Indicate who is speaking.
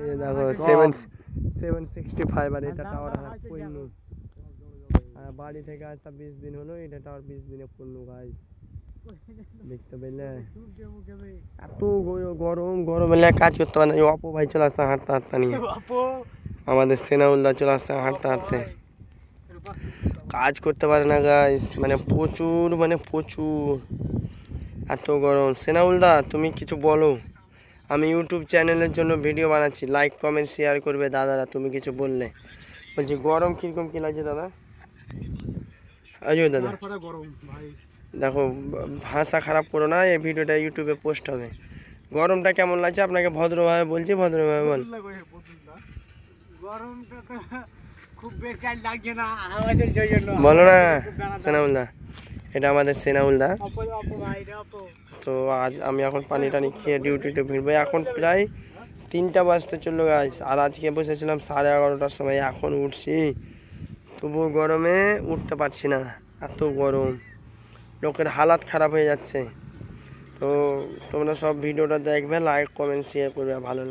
Speaker 1: এই দেখো 765 আর এটা টাওয়ার পূর্ণ। বাড়ি থেকে আসা 20 দিন হলো, এটা টাওয়ার 20 দিনে পূর্ণ গাইস। দেখতে পেলে এত গরম গরম এলে কাজ করতে পারে না। অপো ভাই চলে আসছে হাঁটতে হাঁটতে নিয়ে, আমাদের সেনাউল্লাহ চলে আসছে হাঁটতে হাঁটতে, কাজ করতে পারে না গাইস, মানে প্রচুর এত গরম। সেনাউলদা তুমি কিছু বলো, আমি ইউটিউব চ্যানেলের জন্য ভিডিও বানাচ্ছি, লাইক কমেন্ট শেয়ার করবে দাদারা, তুমি কিছু বললে। বলছি গরম কিরকম কি লাগছে দাদা? আজও দাদা দেখো ভাষা খারাপ করো না, এই ভিডিওটা ইউটিউবে পোস্ট হবে। গরমটা কেমন লাগছে আপনাকে ভদ্রভাবে বলছি, ভদ্রভাবে বল। বলো না সেনাউলদা, এটা আমাদের সেনাউলদা। তো আজ আমি এখন পানি টানি খেয়ে ডিউটিতে ভিড়বো। এখন প্রায় 3টা বাজতে চললো গাইস, আর আজকে বসেছিলাম 11:30টার সময়, এখন উঠছি, তবুও গরমে উঠতে পারছি না, এত গরম, লোকের হালাত খারাপ হয়ে যাচ্ছে। তো তোমরা সব ভিডিওটা দেখবে, লাইক কমেন্ট শেয়ার করবে, ভালো